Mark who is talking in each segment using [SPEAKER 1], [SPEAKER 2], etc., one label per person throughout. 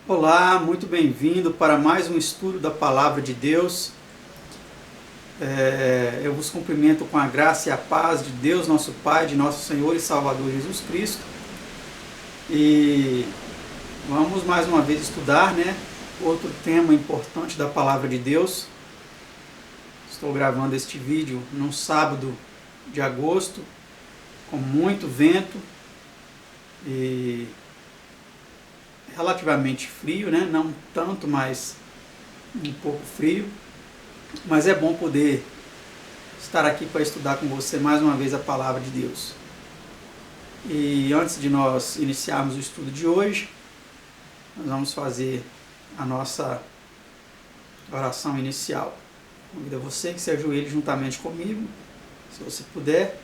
[SPEAKER 1] Olá, muito bem-vindo para mais um estudo da Palavra de Deus. Eu vos cumprimento com a graça e a paz de Deus, nosso Pai, de nosso Senhor e Salvador Jesus Cristo. E vamos mais uma vez estudar, outro tema importante da Palavra de Deus. Estou gravando este vídeo num sábado de agosto, com muito vento e relativamente frio, não tanto, mas um pouco frio, mas é bom poder estar aqui para estudar com você mais uma vez a Palavra de Deus. E antes de nós iniciarmos o estudo de hoje, nós vamos fazer a nossa oração inicial. Convido você que se ajoelhe juntamente comigo, se você puder,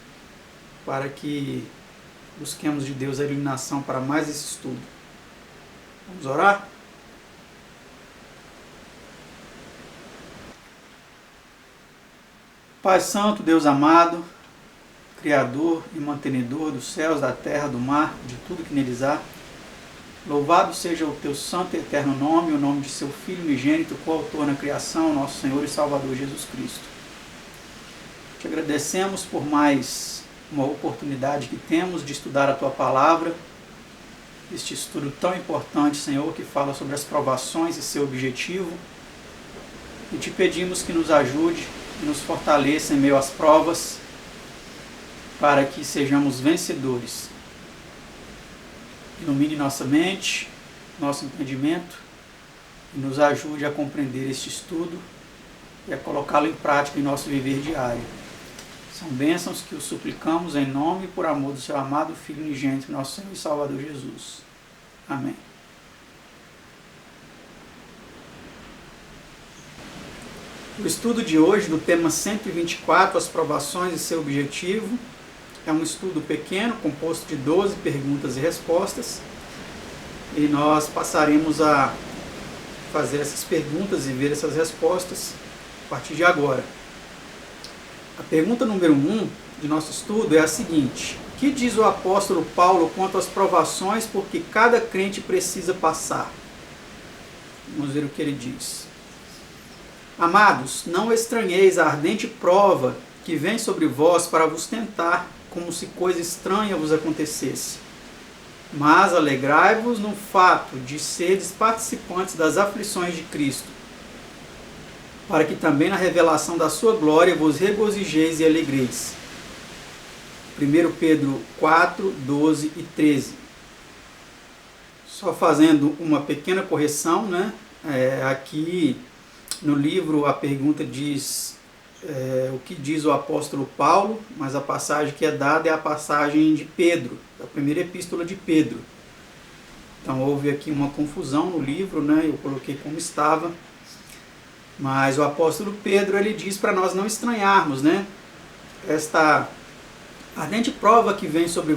[SPEAKER 1] para que busquemos de Deus a iluminação para mais esse estudo. Vamos orar? Pai Santo, Deus amado, Criador e mantenedor dos céus, da terra, do mar, de tudo que neles há, louvado seja o teu santo e eterno nome, o nome de seu Filho unigênito, coautor na criação, nosso Senhor e Salvador Jesus Cristo. Te agradecemos por mais uma oportunidade que temos de estudar a tua palavra, este estudo tão importante, Senhor, que fala sobre as provações e seu objetivo. E te pedimos que nos ajude e nos fortaleça em meio às provas, para que sejamos vencedores. Ilumine nossa mente, nosso entendimento, e nos ajude a compreender este estudo e a colocá-lo em prática em nosso viver diário. São bênçãos que o suplicamos em nome e por amor do seu amado Filho unigênito, nosso Senhor e Salvador Jesus. Amém. O estudo de hoje, do tema 124, as provações e seu objetivo, é um estudo pequeno, composto de 12 perguntas e respostas, e nós passaremos a fazer essas perguntas e ver essas respostas a partir de agora. A pergunta número 1 de nosso estudo é a seguinte: o que diz o apóstolo Paulo quanto às provações por que cada crente precisa passar? Vamos ver o que ele diz. Amados, não estranheis a ardente prova que vem sobre vós para vos tentar, como se coisa estranha vos acontecesse. Mas alegrai-vos no fato de seres participantes das aflições de Cristo, para que também na revelação da sua glória vos regozijeis e alegreis. 1 Pedro 4, 12 e 13. Só fazendo uma pequena correção, aqui no livro a pergunta diz o que diz o apóstolo Paulo, mas a passagem que é dada é a passagem de Pedro, da primeira epístola de Pedro. Então houve aqui uma confusão no livro, eu coloquei como estava, mas o apóstolo Pedro ele diz para nós não estranharmos, esta ardente prova que vem sobre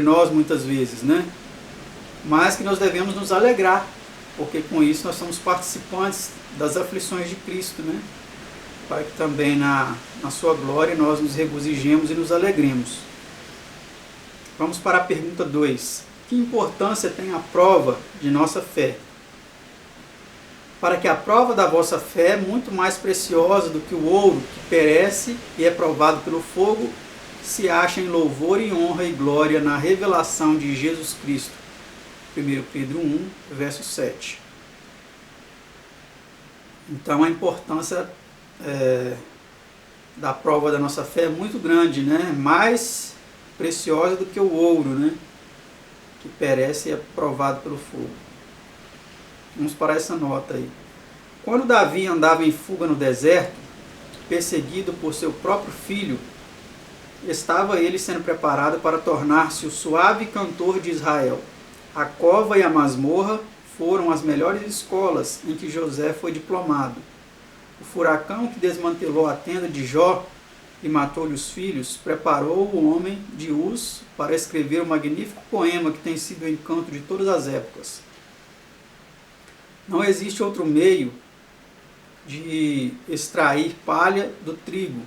[SPEAKER 1] nós muitas vezes, mas que nós devemos nos alegrar, porque com isso nós somos participantes das aflições de Cristo, para que também na sua glória nós nos regozijemos e nos alegremos. Vamos para a pergunta 2. Que importância tem a prova de nossa fé? Para que a prova da vossa fé, muito mais preciosa do que o ouro que perece e é provado pelo fogo, se acha em louvor e honra e glória na revelação de Jesus Cristo. 1 Pedro 1, verso 7. Então a importância da prova da nossa fé é muito grande, mais preciosa do que o ouro, que perece e é provado pelo fogo. Vamos para essa nota aí. Quando Davi andava em fuga no deserto, perseguido por seu próprio filho, estava ele sendo preparado para tornar-se o suave cantor de Israel. A cova e a masmorra foram as melhores escolas em que José foi diplomado. O furacão que desmantelou a tenda de Jó e matou-lhe os filhos, preparou o homem de Uz para escrever o magnífico poema que tem sido o encanto de todas as épocas. Não existe outro meio de extrair palha do trigo,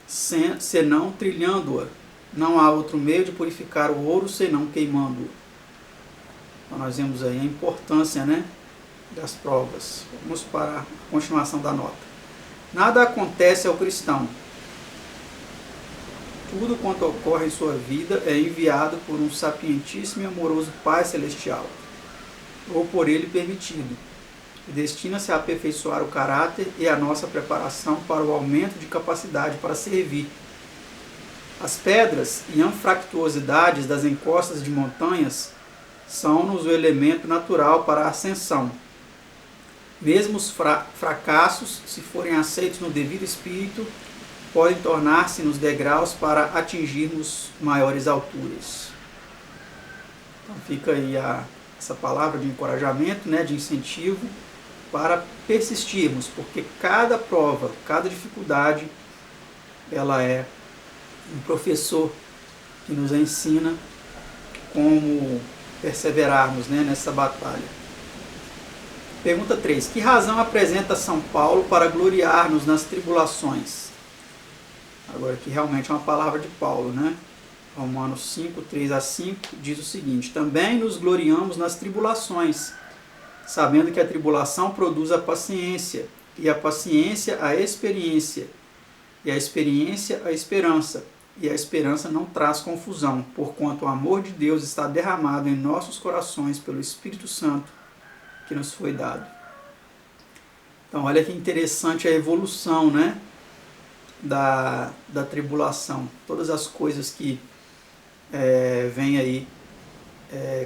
[SPEAKER 1] senão trilhando-a. Não há outro meio de purificar o ouro, senão queimando-o. Então nós vemos aí a importância, né, das provas. Vamos para a continuação da nota. Nada acontece ao cristão. Tudo quanto ocorre em sua vida é enviado por um sapientíssimo e amoroso Pai Celestial, ou por ele permitido, e destina-se a aperfeiçoar o caráter e a nossa preparação para o aumento de capacidade para servir. As pedras e anfractuosidades das encostas de montanhas são-nos o elemento natural para a ascensão. Mesmo os fracassos, se forem aceitos no devido espírito, podem tornar-se nos degraus para atingirmos maiores alturas. Então fica aí essa palavra de encorajamento, né, de incentivo para persistirmos, porque cada prova, cada dificuldade, ela é um professor que nos ensina como perseverarmos, né, nessa batalha. Pergunta 3. Que razão apresenta São Paulo para gloriar-nos nas tribulações? Agora aqui realmente é uma palavra de Paulo, né? Romanos 5, 3 a 5 diz o seguinte: também nos gloriamos nas tribulações, sabendo que a tribulação produz a paciência, e a paciência a experiência, e a experiência a esperança, e a esperança não traz confusão, porquanto o amor de Deus está derramado em nossos corações pelo Espírito Santo que nos foi dado. Então olha que interessante a evolução, né, da tribulação, todas as coisas que vêm aí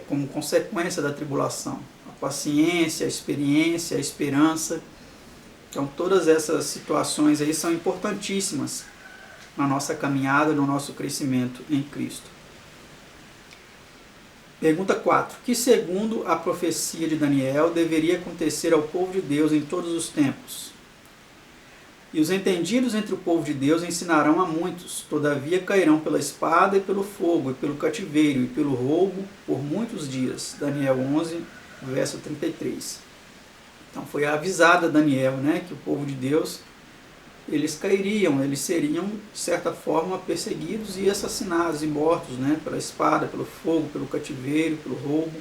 [SPEAKER 1] como consequência da tribulação, a paciência, a experiência, a esperança. Então todas essas situações aí são importantíssimas na nossa caminhada, no nosso crescimento em Cristo. Pergunta 4. Que segundo a profecia de Daniel deveria acontecer ao povo de Deus em todos os tempos? E os entendidos entre o povo de Deus ensinarão a muitos, todavia cairão pela espada e pelo fogo, e pelo cativeiro, e pelo roubo por muitos dias. Daniel 11, verso 33. Então foi avisado a Daniel, né, que o povo de Deus, eles cairiam, eles seriam, de certa forma, perseguidos e assassinados e mortos, né, pela espada, pelo fogo, pelo cativeiro, pelo roubo.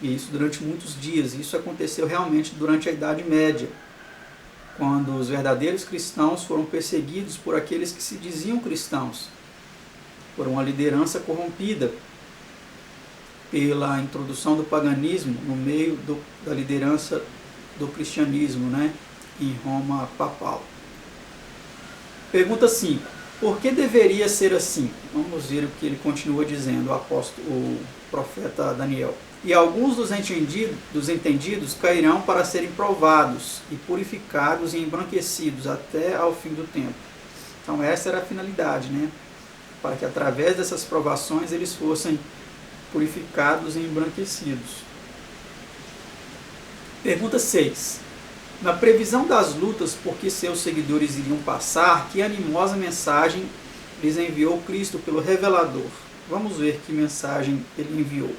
[SPEAKER 1] E isso durante muitos dias. Isso aconteceu realmente durante a Idade Média, quando os verdadeiros cristãos foram perseguidos por aqueles que se diziam cristãos, por uma liderança corrompida, pela introdução do paganismo no meio da liderança do cristianismo, né, em Roma papal. Pergunta 5. Por que deveria ser assim? Vamos ver o que ele continua dizendo, o profeta Daniel. E alguns dos entendidos cairão para serem provados e purificados e embranquecidos até ao fim do tempo. Então essa era a finalidade, né? Para que através dessas provações eles fossem purificados e embranquecidos. Pergunta 6. Na previsão das lutas por que seus seguidores iriam passar, que animosa mensagem lhes enviou Cristo pelo revelador? Vamos ver que mensagem ele enviou.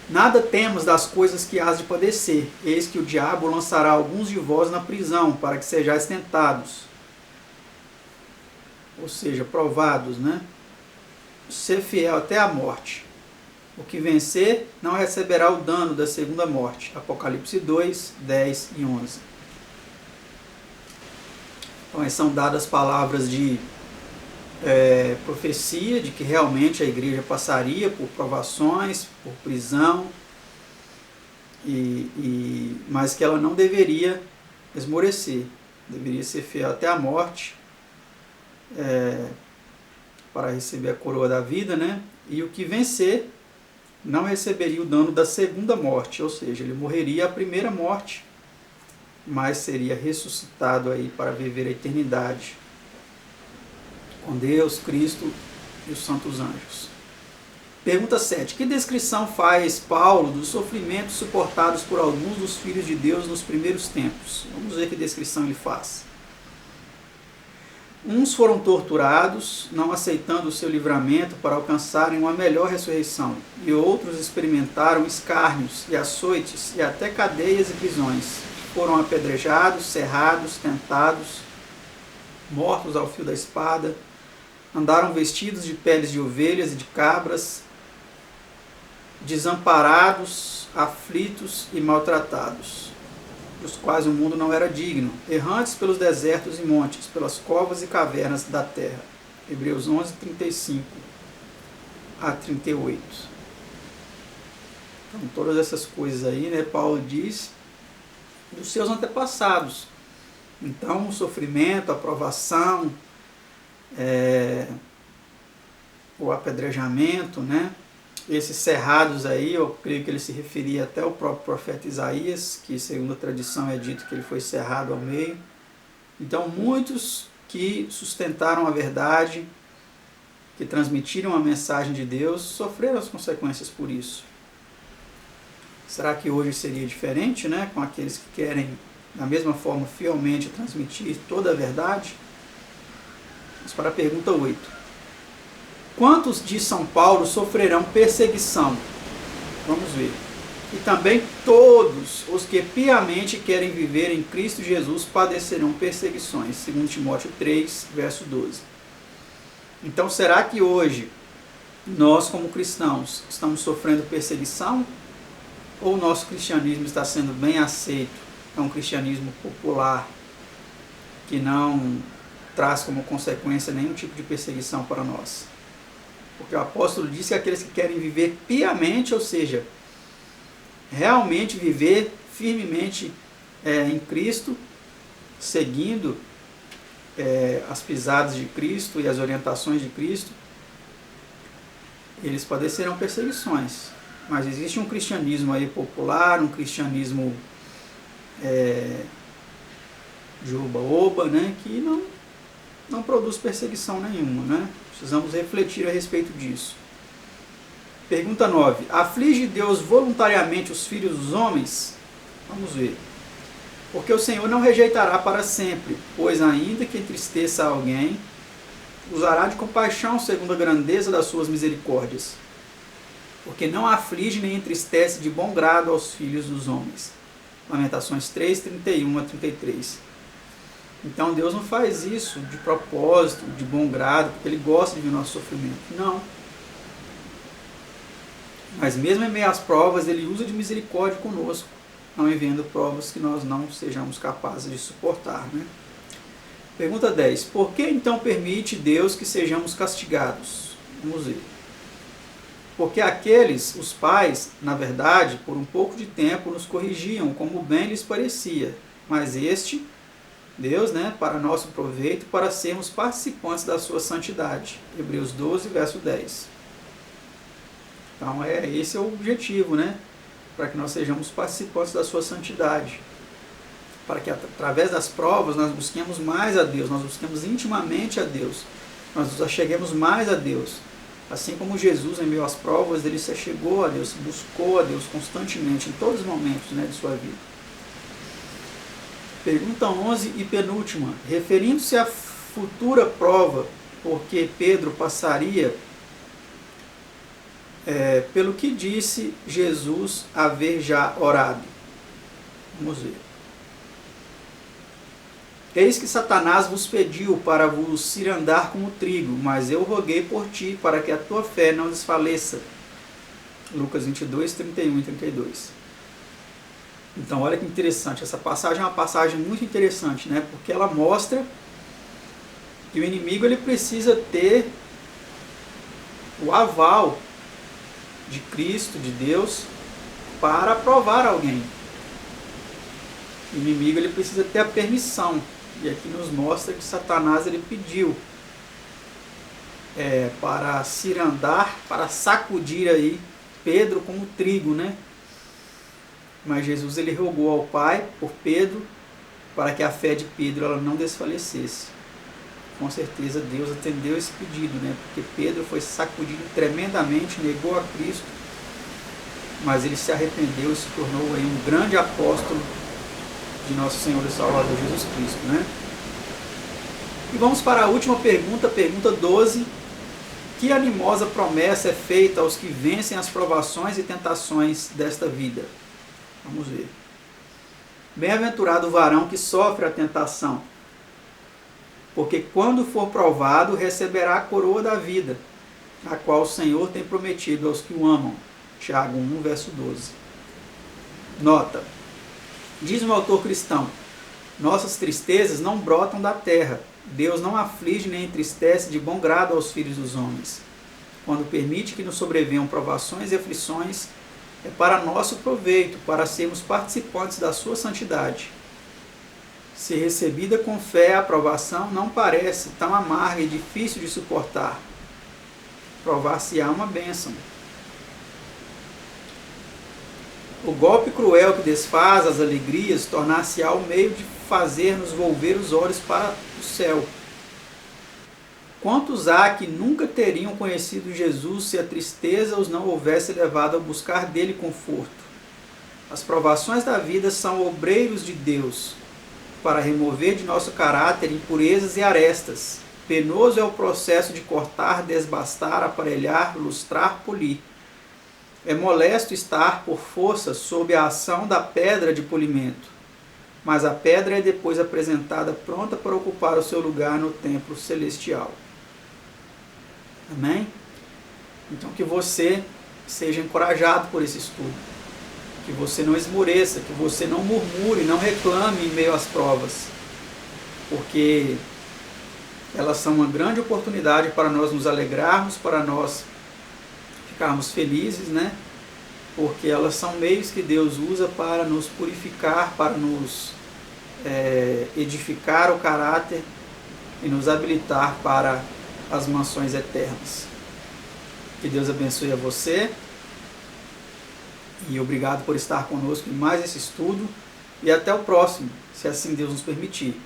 [SPEAKER 1] Nada temos das coisas que hás de padecer, eis que o diabo lançará alguns de vós na prisão, para que sejais tentados. Ou seja, provados, né? Ser fiel até a morte. O que vencer não receberá o dano da segunda morte. Apocalipse 2, 10 e 11. Então, aí são dadas palavras de profecia, de que realmente a igreja passaria por provações, por prisão, mas que ela não deveria esmorecer, deveria ser fiel até a morte, para receber a coroa da vida, né? E o que vencer não receberia o dano da segunda morte, ou seja, ele morreria a primeira morte, mas seria ressuscitado aí para viver a eternidade com Deus, Cristo e os santos anjos. Pergunta 7. Que descrição faz Paulo dos sofrimentos suportados por alguns dos filhos de Deus nos primeiros tempos? Vamos ver que descrição ele faz. Uns foram torturados, não aceitando o seu livramento para alcançarem uma melhor ressurreição, e outros experimentaram escárnios e açoites e até cadeias e prisões. Foram apedrejados, serrados, tentados, mortos ao fio da espada, andaram vestidos de peles de ovelhas e de cabras, desamparados, aflitos e maltratados, dos quais o mundo não era digno, errantes pelos desertos e montes, pelas covas e cavernas da terra. Hebreus 11, 35 a 38. Então, todas essas coisas aí, né, Paulo diz dos seus antepassados. Então, o sofrimento, a provação, o apedrejamento, né, esses cerrados aí, eu creio que ele se referia até ao próprio profeta Isaías, que segundo a tradição é dito que ele foi cerrado ao meio. Então, muitos que sustentaram a verdade, que transmitiram a mensagem de Deus, sofreram as consequências por isso. Será que hoje seria diferente, né, com aqueles que querem, da mesma forma, fielmente transmitir toda a verdade? Vamos para a pergunta 8. Quantos de São Paulo sofrerão perseguição? Vamos ver. E também todos os que piamente querem viver em Cristo Jesus padecerão perseguições. 2 Timóteo 3, verso 12. Então, será que hoje nós, como cristãos, estamos sofrendo perseguição? Ou o nosso cristianismo está sendo bem aceito? É um cristianismo popular, que não traz como consequência nenhum tipo de perseguição para nós. Porque o apóstolo diz que aqueles que querem viver piamente, ou seja, realmente viver firmemente em Cristo, seguindo as pisadas de Cristo e as orientações de Cristo, eles padecerão perseguições. Mas existe um cristianismo aí popular, um cristianismo de oba-oba, né, que não produz perseguição nenhuma, né? Precisamos refletir a respeito disso. Pergunta 9. Aflige Deus voluntariamente os filhos dos homens? Vamos ver. Porque o Senhor não rejeitará para sempre, pois ainda que entristeça alguém, usará de compaixão segundo a grandeza das suas misericórdias. Porque não aflige nem entristece de bom grado aos filhos dos homens. Lamentações 3, 31 a 33. Então Deus não faz isso de propósito, de bom grado, porque Ele gosta de ver nosso sofrimento. Não. Mas mesmo em meio às provas, Ele usa de misericórdia conosco, não enviando provas que nós não sejamos capazes de suportar, né? Pergunta 10. Por que então permite Deus que sejamos castigados? Vamos ver. Porque aqueles, os pais, na verdade, por um pouco de tempo nos corrigiam, como bem lhes parecia. Mas Deus, né, para nosso proveito, para sermos participantes da sua santidade. Hebreus 12, verso 10. Então, esse é o objetivo, né? Para que nós sejamos participantes da sua santidade. Para que através das provas nós busquemos mais a Deus, nós busquemos intimamente a Deus, nós nos acheguemos mais a Deus. Assim como Jesus, em meio às provas, ele se achegou a Deus, buscou a Deus constantemente, em todos os momentos, né, de sua vida. Pergunta 11 e penúltima. Referindo-se à futura prova, porque Pedro passaria, pelo que disse Jesus haver já orado. Vamos ver. Eis que Satanás vos pediu para vos cirandar como trigo, mas eu roguei por ti, para que a tua fé não desfaleça. Lucas 22, 31 e 32. Então, olha que interessante. Essa passagem é uma passagem muito interessante, né? Porque ela mostra que o inimigo ele precisa ter o aval de Cristo, de Deus, para aprovar alguém. O inimigo ele precisa ter a permissão. E aqui nos mostra que Satanás ele pediu para cirandar, para sacudir aí Pedro como trigo, né? Mas Jesus ele rogou ao Pai por Pedro para que a fé de Pedro ela não desfalecesse. Com certeza Deus atendeu esse pedido, né? Porque Pedro foi sacudido tremendamente, negou a Cristo, mas ele se arrependeu e se tornou aí um grande apóstolo de nosso Senhor e Salvador Jesus Cristo, né? E vamos para a última pergunta, pergunta 12. Que animosa promessa é feita aos que vencem as provações e tentações desta vida? Vamos ver. Bem-aventurado o varão que sofre a tentação, porque quando for provado, receberá a coroa da vida, a qual o Senhor tem prometido aos que o amam. Tiago 1, verso 12. Nota: diz um autor cristão: nossas tristezas não brotam da terra. Deus não aflige nem entristece de bom grado aos filhos dos homens. Quando permite que nos sobrevenham provações e aflições, é para nosso proveito, para sermos participantes da sua santidade. Se recebida com fé, a provação não parece tão amarga e difícil de suportar. Provar-se-á uma bênção. O golpe cruel que desfaz as alegrias tornar-se-á o meio de fazer-nos volver os olhos para o céu. Quantos há que nunca teriam conhecido Jesus se a tristeza os não houvesse levado a buscar dele conforto? As provações da vida são obreiros de Deus, para remover de nosso caráter impurezas e arestas. Penoso é o processo de cortar, desbastar, aparelhar, lustrar, polir. É molesto estar por força sob a ação da pedra de polimento, mas a pedra é depois apresentada pronta para ocupar o seu lugar no templo celestial. Amém? Então que você seja encorajado por esse estudo, que você não esmoreça, que você não murmure, não reclame em meio às provas, porque elas são uma grande oportunidade para nós nos alegrarmos, para nós ficarmos felizes, né? Porque elas são meios que Deus usa para nos purificar, para nos edificar o caráter e nos habilitar para as mansões eternas. Que Deus abençoe a você e obrigado por estar conosco em mais esse estudo e até o próximo, se assim Deus nos permitir.